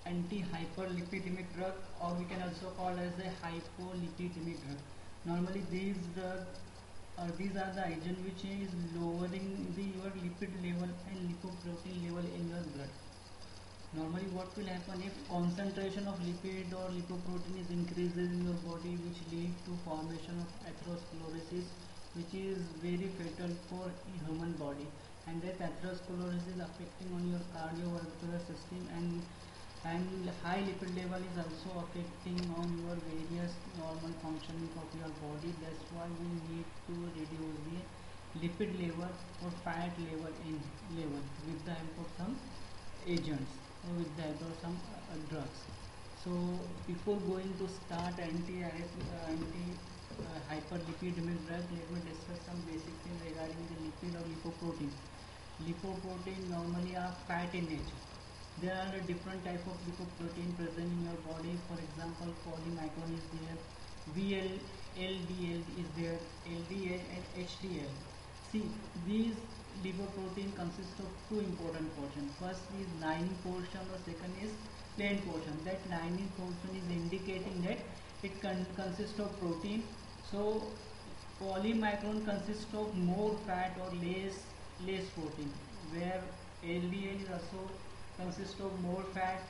anti-hyperlipidemic drug, or we can also call as a hypolipidemic drug. Normally these are the agent which is lowering your lipid level and lipoprotein level in your blood. Normally what will happen if concentration of lipid or lipoprotein is increases in your body, which lead to formation of atherosclerosis, which is very fatal for human body. And that atherosclerosis is affecting on your cardiovascular system, and high lipid level is also affecting on your various normal functioning of your body. That's why we need to reduce the lipid level or fat level with the help of some agents or with the help of some drugs. So before going to start hyperlipidemic drug, let me discuss some basic things regarding the lipid or lipoprotein. Lipoprotein normally are fat in nature. There are different type of lipoprotein present in your body. For example, polymicron is there, VLDL is there, LDL and HDL. See, these lipoprotein consist of two important portions. First is lining portion, or second is plain portion. That lining portion is indicating that it consists of protein. So polymicron consists of more fat or less protein, where LDL is also consists of more fat.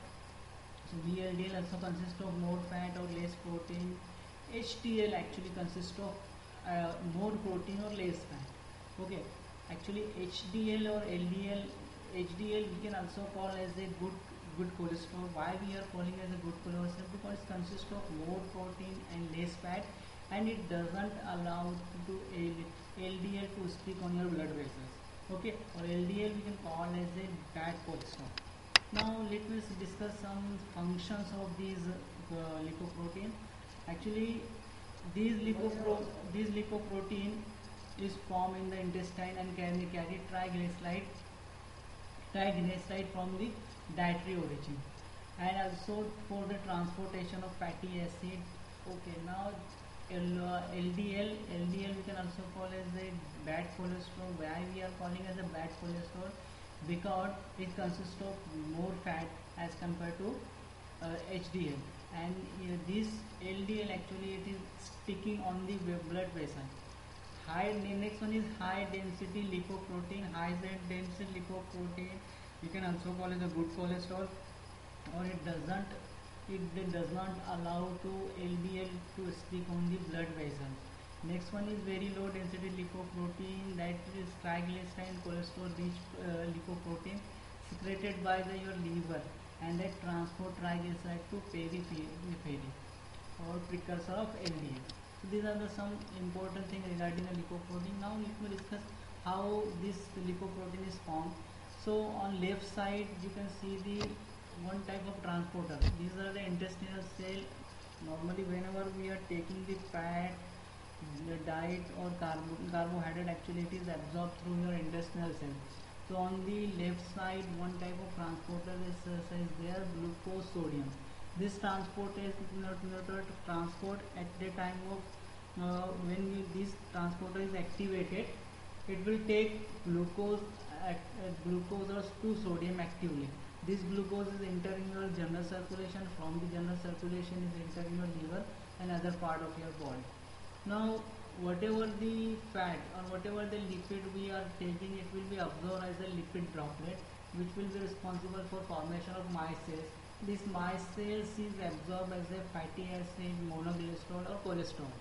So VLDL also consists of more fat or less protein. HDL actually consists of more protein or less fat. Okay, actually HDL or LDL, HDL we can also call as a good cholesterol. Why we are calling as a good cholesterol? Because it consists of more protein and less fat, and it doesn't allow to LDL to stick on your blood vessels. Okay, or LDL we can call as a bad cholesterol. Now let me discuss some functions of these lipoprotein. Actually, these lipoprotein is formed in the intestine and can carry triglyceride from the dietary origin, and also for the transportation of fatty acid. Okay, now LDL we can also call as a bad cholesterol. Why we are calling as a bad cholesterol? Because it consists of more fat as compared to HDL, and this LDL actually it is sticking on the blood vessel. Next one is high density lipoprotein. High density lipoprotein you can also call it a good cholesterol, or it does not allow to LDL to stick on the blood vessel. Next one is very low density lipoprotein, that is triglyceride and cholesterol rich lipoprotein secreted by your liver, and that transport triglyceride to periphery or precursor of LDL. So these are some important things regarding the lipoprotein. Now let me discuss how this lipoprotein is formed. So on left side you can see the one type of transporter. These are the intestinal cell. Normally whenever we are taking the fat, the diet or carbohydrate, actually it is absorbed through your intestinal cell. So on the left side one type of transporter is there, glucose sodium. This transport is transport at the time of when this transporter is activated, it will take glucose to sodium actively. This glucose is entering your general circulation. From the general circulation is entering your liver and other part of your body. Now whatever the fat or whatever the lipid we are taking, it will be absorbed as a lipid droplet, which will be responsible for formation of micelles. This micelles is absorbed as a fatty acid, monoglycerol or cholesterol.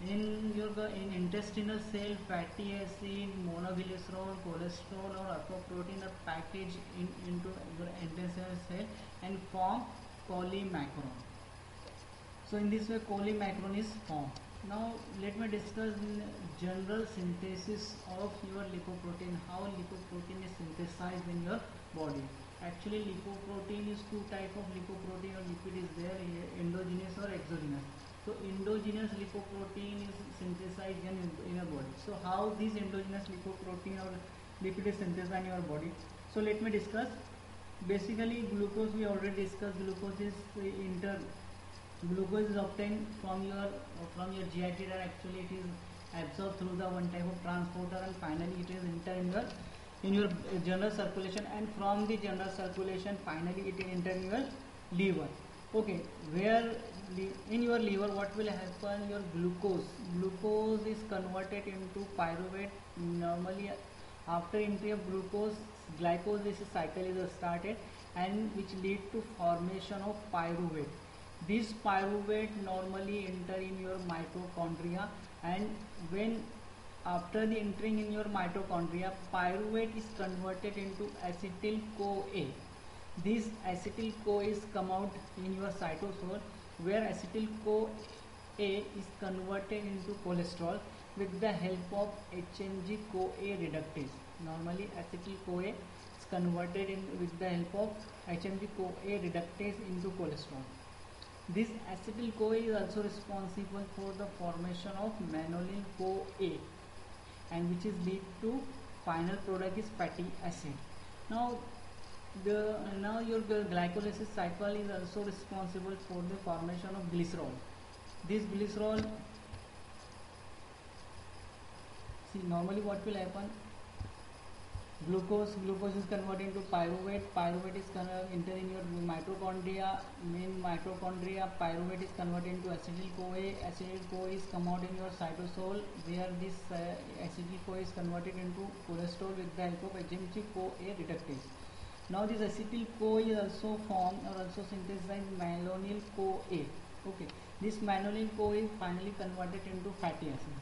In intestinal cell, fatty acid, monoglycerol, cholesterol or apoprotein are packaged into your intestinal cell and form polymicron. So in this way polymicron is formed. Now let me discuss general synthesis of your lipoprotein, how lipoprotein is synthesized in your body. Actually lipoprotein is two type of lipoprotein or lipid is there, endogenous or exogenous. So endogenous lipoprotein is synthesized in your body. So how this endogenous lipoprotein or lipid is synthesized in your body? So let me discuss. Basically glucose we already discussed. Glucose is obtained from your GIT, and actually it is absorbed through the one type of transporter, and finally it is entered in your general circulation, and from the general circulation finally it is entered in your liver. Okay, where in your liver what will happen, your glucose is converted into pyruvate. Normally after entry of glucose, glycolysis cycle is started, and which lead to formation of pyruvate. This pyruvate normally enter in your mitochondria, and when after the entering in your mitochondria, pyruvate is converted into acetyl CoA. This acetyl CoA is come out in your cytosol, where acetyl CoA is converted into cholesterol with the help of HMG CoA reductase. Normally acetyl CoA is converted in with the help of HMG CoA reductase into cholesterol. This acetyl CoA is also responsible for the formation of mannosyl CoA, and which is lead to final product is fatty acid. Now your glycolysis cycle is also responsible for the formation of glycerol. This glycerol, see, normally what will happen, glucose is converted into pyruvate is enter in your mitochondria. In mitochondria, pyruvate is converted into acetyl CoA is come out in your cytosol, where this acetyl CoA is converted into cholesterol with the help of HMG CoA reductase. Now this acetyl CoA is also formed or also synthesized malonyl CoA. Okay, this malonyl CoA is finally converted into fatty acid.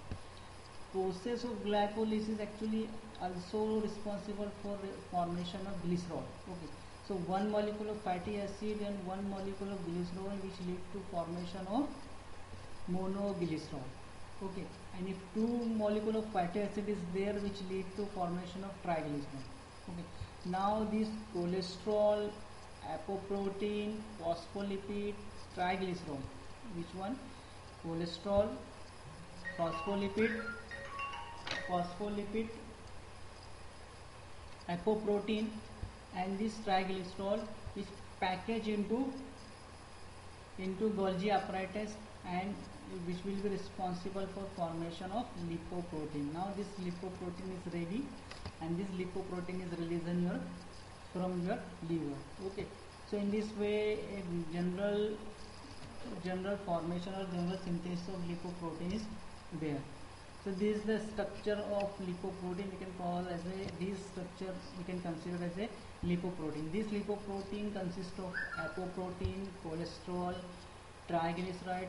Process of glycolysis actually also responsible for formation of glycerol. Okay, so one molecule of fatty acid and one molecule of glycerol, which lead to formation of monoglycerol. Okay, and if two molecule of fatty acid is there, which lead to formation of triglycerol. Okay, now this cholesterol, apoprotein, phospholipid, triglycerol, which one? Cholesterol, phospholipid, apoprotein, and this triglycerol is packaged into Golgi apparatus, and which will be responsible for formation of lipoprotein. Now this lipoprotein is ready, and this lipoprotein is released from your liver. Okay, so in this way general formation or general synthesis of lipoprotein is there. So this is the structure of lipoprotein. We can call as this structure we can consider as a lipoprotein. This lipoprotein consists of apoprotein, cholesterol, triglyceride,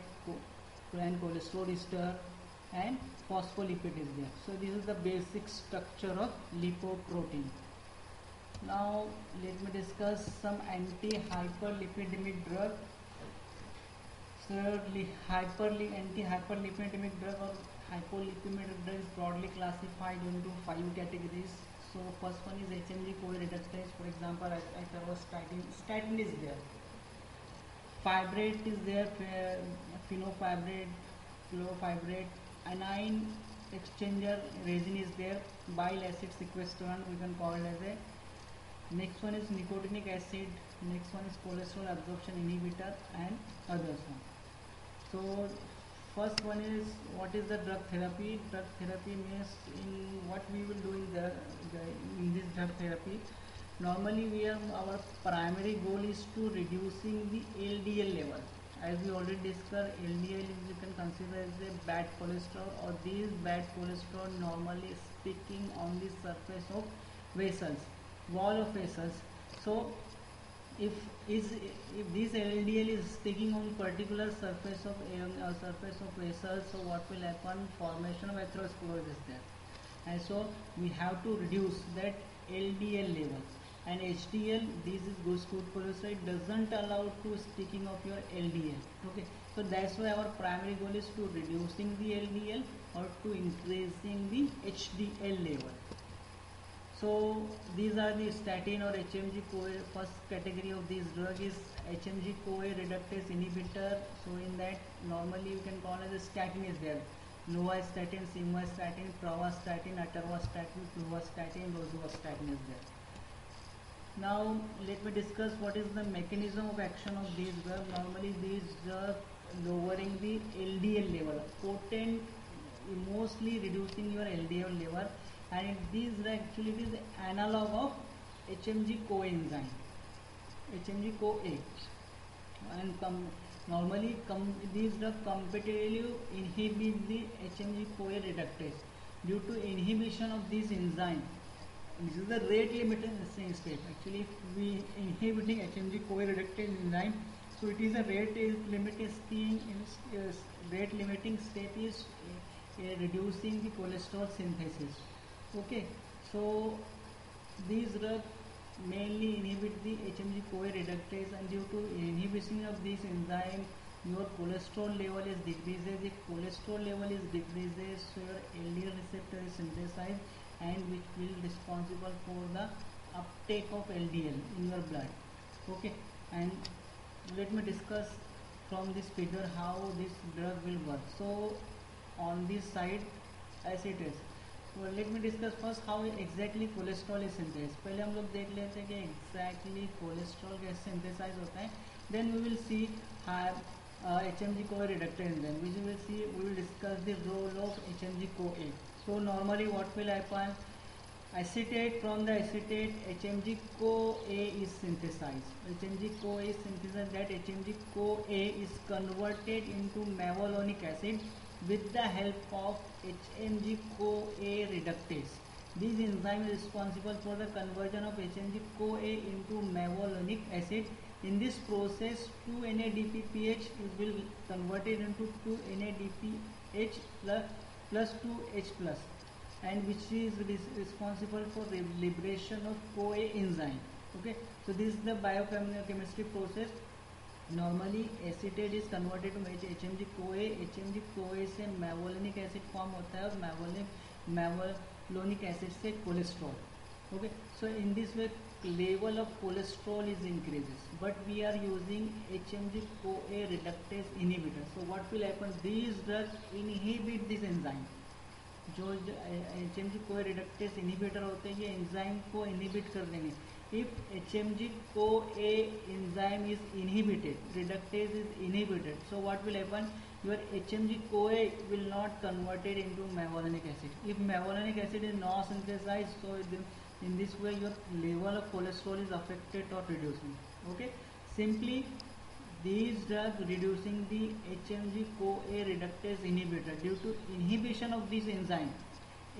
and cholesterol ester, and phospholipid is there. So this is the basic structure of lipoprotein. Now let me discuss some anti-hyperlipidemic drug. So anti-hyperlipidemic drug or hypolipidemic drug is broadly classified into 5 categories. So first one is HMG CoA reductase. For example, atorvastatin. Statin is there. Fibrate is there. Fenofibrate, chlorofibrate. Anion exchanger resin is there. Bile acid sequestrant we can call it as a. Next one is nicotinic acid. Next one is cholesterol absorption inhibitor, and others one. So first one is, what is the drug therapy? Drug therapy means in what we will do in this drug therapy. Normally our primary goal is to reducing the LDL level. As we already discussed, LDL is, you can consider as a bad cholesterol, or this bad cholesterol normally sticking on the surface of vessels, wall of vessels. So if this LDL is sticking on particular surface of vessels, so what will happen? Formation of atherosclerosis there, and so we have to reduce that LDL level. And HDL, this is good cholesterol, doesn't allow to sticking of your LDL. Okay, so that's why our primary goal is to reducing the LDL or to increasing the HDL level. So these are the statin or HMG CoA. First category of this drug is HMG CoA reductase inhibitor. So in that, normally you can call it a statin is there. Lovastatin, simvastatin, pravastatin, atorvastatin, fluvastatin, rosuvastatin is there. Now let me discuss what is the mechanism of action of these drugs. Normally these drugs lowering the LDL level, potent, mostly reducing your LDL level, and these actually is analog of HMG CoA enzyme, HMG CoA. and normally these drugs competitively inhibit the HMG-CoA reductase. Due to inhibition of this enzyme, this is the rate limiting step. Actually, if we inhibiting HMG-CoA reductase enzyme, so it is a rate limiting thing. Rate limiting step is reducing the cholesterol synthesis. Okay, so these drugs mainly inhibit the HMG-CoA reductase, and due to inhibition of this enzyme, your cholesterol level is decreases. If cholesterol level is decreases, so your LDL receptor is synthesized, and which will responsible for the uptake of LDL in your blood. Okay, and let me discuss from this figure how this drug will work. So on this side, as it is, तो let me discuss first how exactly cholesterol is synthesize. पहले हम लोग देख लेते हैं कि exactly cholesterol कैसे synthesize होता है. Then we will see HMG-CoA reductor enzyme, which we will see. We will discuss the role of HMG-CoA. So normally what will happen? Acetate, from the acetate HMG-CoA is synthesized. HMG-CoA is synthesized. That HMG-CoA is converted into mevalonic acid with the help of HMG-CoA reductase. This enzyme is responsible for the conversion of HMG-CoA into mevalonic acid. In this process, 2-NADPH will converted into 2-NADPH plus 2H+, and which is responsible for liberation of CoA enzyme. Okay, so this is the biochemistry process. Normally acetate is converted to HMG-CoA. HMG-CoA से mevalonic acid form होता है और mevalonic acid से cholesterol. Okay, so in this way level of cholesterol is increases, but we are using HMG-CoA reductase inhibitor. So what will happen? These drugs inhibit this enzyme. जो HMG-CoA reductase inhibitor होते हैं ये enzyme को inhibit कर देंगे. If HMG-CoA enzyme is inhibited, reductase is inhibited, so what will happen? Your HMG-CoA will not converted into mevalonic acid. If mevalonic acid is not synthesized, so in this way your level of cholesterol is affected or reducing. Okay, simply these drugs reducing the HMG-CoA reductase inhibitor. Due to inhibition of this enzyme,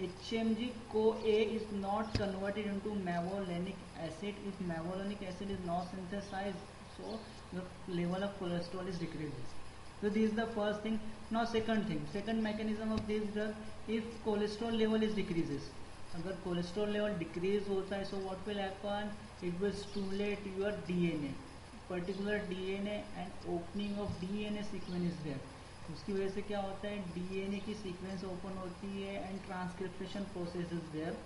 HMG-CoA is not converted into mevalonic acid. If mevalonic acid is not synthesized, so the level of cholesterol is decreases. So this is the first thing. Now second thing, second mechanism of this drug, if cholesterol level is decreases, अगर cholesterol level decrease होता है, so what will happen? It will stimulate your DNA, particular DNA, and opening of DNA sequence is there. उसकी वजह से क्या होता है? DNA की सीक्वेंस ओपन होती है and transcription process is there.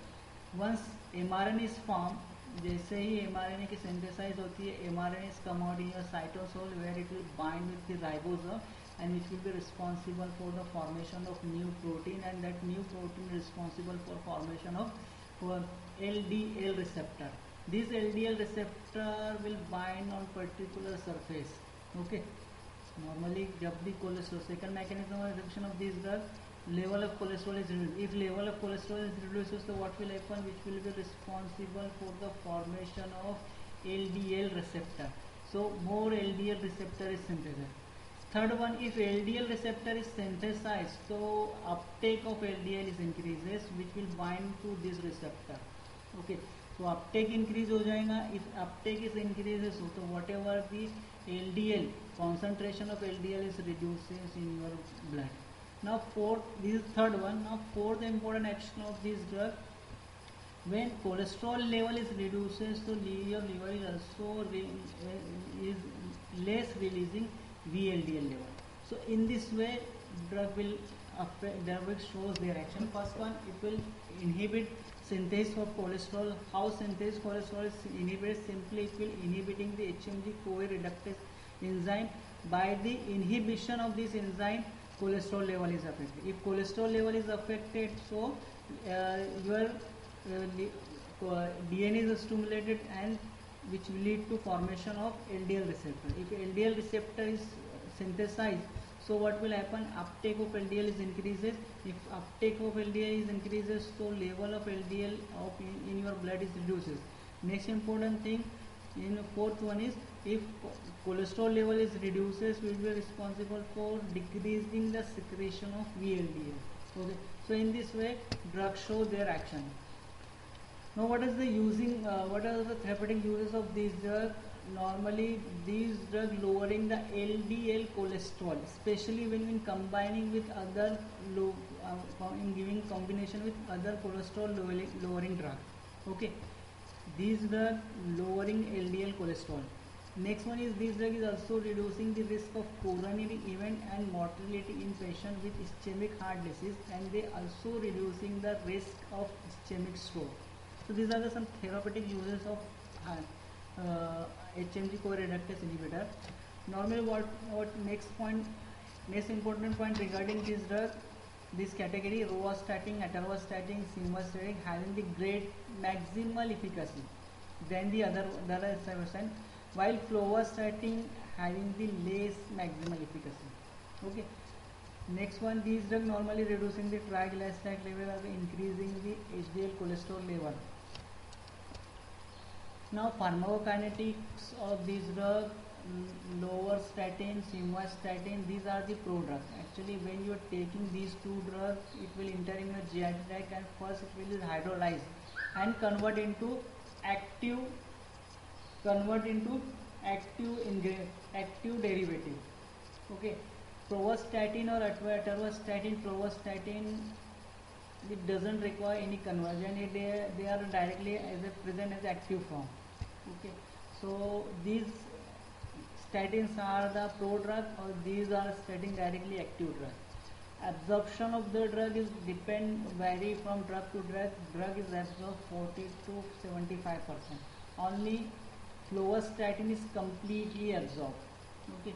Once mRNA is form, जैसे ही एमआरएनए की सिंथेसाइज होती है, mRNA is come out in your cytosol where it will bind with the ribosome and which will be responsible for the formation of new protein, and that new protein responsible for formation of LDL receptor. This LDL receptor will bind on particular surface. Okay, normally जब भी cholesterol, second mechanism of reduction of this drug, level of cholesterol is reduced. If level of cholesterol is reduced, so what will happen? Which will be responsible for the formation of LDL receptor. So more LDL receptor is synthesized. Third one, if LDL receptor is synthesized, so uptake of LDL is increases, which will bind to this receptor. Okay, so uptake increase हो जाएगा. If uptake is increases, so whatever the LDL concentration of LDL is reduces in your blood. Now fourth, this is third one. Now fourth important action of this drug, when cholesterol level is reduces, so your liver is also is less releasing VLDL level. So in this way drug will affect, drug will shows their action. First one, it will inhibit synthesis of cholesterol. How synthesis cholesterol is inhibited? Simply it will inhibiting the HMG-CoA reductase enzyme. By the inhibition of this enzyme, cholesterol level is affected. If cholesterol level is affected, so your DNA is stimulated, and which will lead to formation of LDL receptor. If LDL receptor is synthesized, so what will happen? Uptake of LDL is increases. If uptake of LDL is increases, so level of LDL in your blood is reduces. Next important thing in fourth one is, if cholesterol level is reduces, will be responsible for decreasing the secretion of VLDL. Okay, so in this way drugs show their action. Now what is the what are the therapeutic uses of these drugs? Normally these drugs lowering the LDL cholesterol, especially when combining with other in giving combination with other cholesterol lowering drug. Okay, these drugs lowering LDL cholesterol. Next one is this drug is also reducing the risk of coronary event and mortality in patients with ischemic heart disease, and they also reducing the risk of ischemic stroke. So these are some therapeutic uses of HMG-CoA reductase inhibitor. Normally, what next important point regarding this drug, this category, rovastatin, atorvastatin, simvastatin, having the great maximal efficacy than the other 7%, while fluvastatin having the less maximal efficacy. Okay. Next one, these drugs normally reducing the triglyceride level or increasing the HDL cholesterol level. Now pharmacokinetics of these drugs, lower statin, simvastatin, these are the prodrugs. Actually when you are taking these two drugs, it will enter in your GI tract and first it will hydrolyze and convert into active derivative. Okay, pravastatin or atorvastatin, it doesn't require any conversion. They are directly present as active form. Okay, so these statins are the prodrug, or these are statin directly active drug. Absorption of the drug is vary from drug to drug. Drug is absorbed 40 to 75%. Only fluvastatin is completely absorbed. Okay.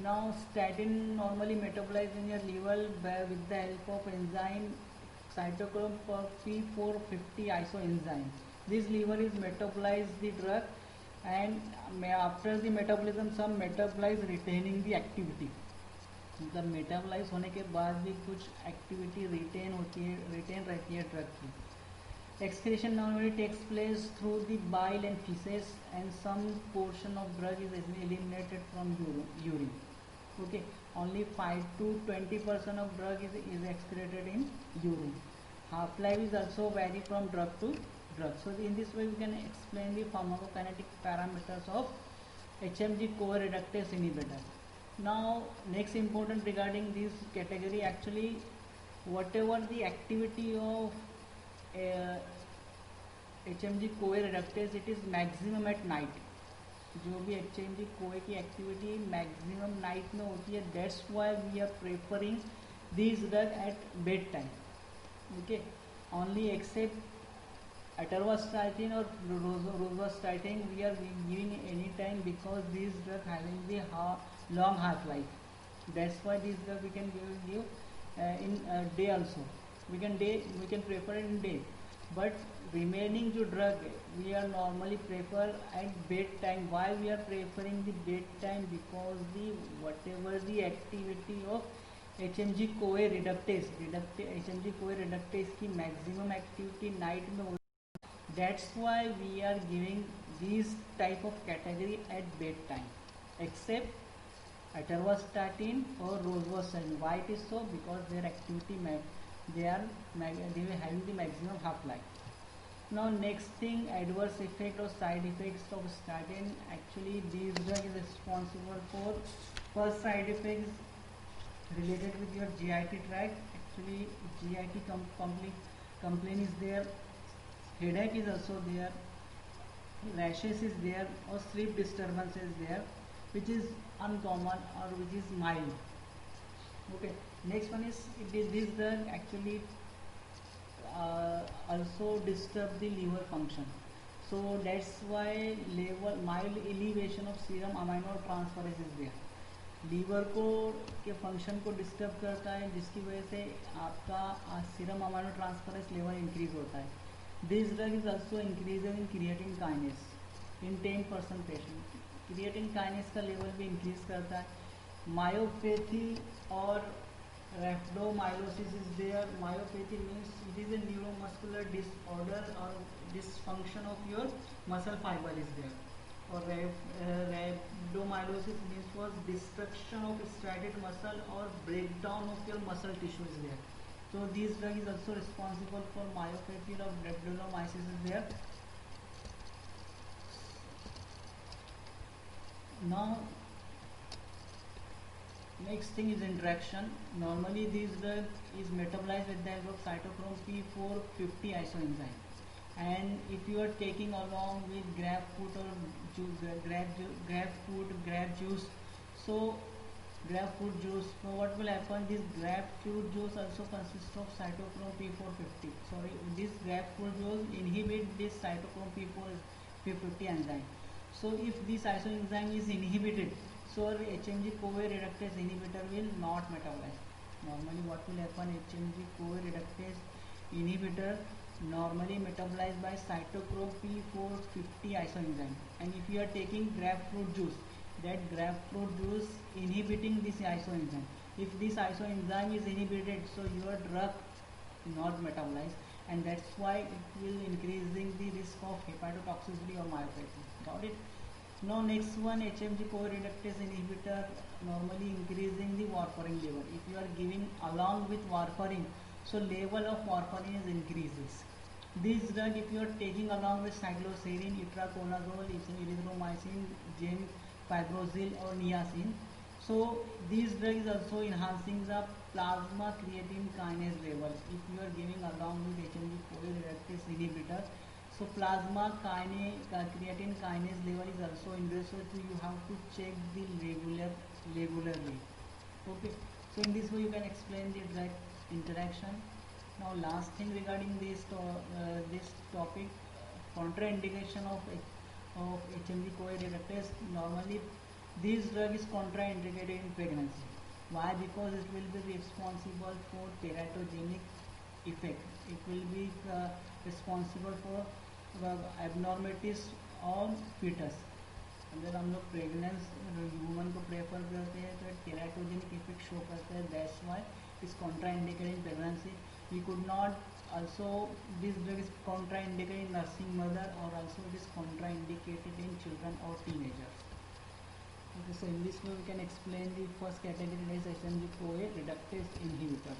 Now statin normally metabolized in your liver with the help of enzyme cytochrome P450 isoenzyme. This liver is metabolize the drug, and after the metabolism some metabolize retaining the activity. मतलब metabolise होने के बाद भी कुछ activity retain रहती है drug की. Excretion normally takes place through the bile and feces, and some portion of drug is eliminated from urine. Okay, only 5 to 20% of drug is excreted in urine. Half-life is also vary from drug to drug. So in this way we can explain the pharmacokinetic parameters of HMG-CoA reductase inhibitor. Now next important regarding this category, actually whatever the activity of HMG-CoA reductase, it is maximum at night. जो भी HMG-CoA की activity maximum night में होती है. That's why we are preferring this drug at bed time. Okay, only except atorvastatin or rosuvastatin we are giving any time, because these drug having the long half life. That's why this drug we can give in day also. We can prefer it in day, but remaining जो drug we are normally prefer at bed time. Why we are preferring the bed time? Because the whatever the activity of HMG-CoA reductase की maximum activity night में. That's why we are giving these type of category at bed time, except atorvastatin or rosuvastatin. Why it is so? Because their activity they are having the maximum half life. Now next thing, adverse effect or side effects of statin. Actually this drug is responsible for first side effects related with your GIT tract. Actually GIT complaint is there, headache is also there, rashes is there, or sleep disturbance is there, which is uncommon or which is mild. Okay, next one is this drug actually also disturb the liver function. So that's why mild elevation of serum aminotransferase is there. Liver को के function को disturb करता है, जिसकी वजह से आपका serum amino transference level increase होता है. This drug is also increasing in creatine kinase in 10% patient. Creatine kinase का लेवल भी इंक्रीज करता है. मायोपैथी और rhabdomyolysis is there. Myopathy means it is a neuromuscular disorder or dysfunction of your muscle fiber is there. or rhabdomyolysis means was destruction of striated muscle or breakdown of your muscle tissue is there. So this drug is also responsible for myopathy of rhabdomyolysis is there. Now next thing is interaction. Normally this drug is metabolized with the help of cytochrome P450 isoenzyme, and if you are taking along with grapefruit or grapefruit juice, so grapefruit juice, so what will happen, this grapefruit juice also consists of cytochrome P450. Sorry, this grapefruit juice inhibit this cytochrome P450 enzyme. So if this isoenzyme is inhibited, so HMG-CoA reductase inhibitor will not metabolize. Normally what will happen, HMG-CoA reductase inhibitor normally metabolized by cytochrome P450 isoenzyme, and if you are taking grapefruit juice, that grapefruit juice inhibiting this isoenzyme. If this isoenzyme is inhibited, so your drug not metabolized, and that's why it will increasing the risk of hepatotoxicity or myopathy. Got it? Now next one, HMG-CoA reductase inhibitor normally increasing the warfarin level. If you are giving along with warfarin, so level of warfarin is increases. This drug, if you are taking along with cycloserine, itraconazole, erythromycin, gemfibrozil or niacin, so this drug is also enhancing the plasma creatine kinase level. If you are giving along with HMG-CoA reductase inhibitor, so plasma creatine kinase level is also increased, so you have to check the regularly. Okay, so in this way you can explain the drug interaction. Now last thing regarding this topic, contraindication of HMG-CoA reductase. Normally this drug is contraindicated in pregnancy. Why? Because it will be responsible for teratogenic effect. It will be responsible for abnormalities on fetus. अगर हम लोग pregnance woman को prefer करते हैं तो teratogenic effect show करता है, that's Y is contraindicated in pregnancy. We could not also, this drug is contraindicated in nursing mother, or also it is contraindicated in children or teenagers. Okay, so in this way we can explain the first category as HMG-CoA reductase inhibitor.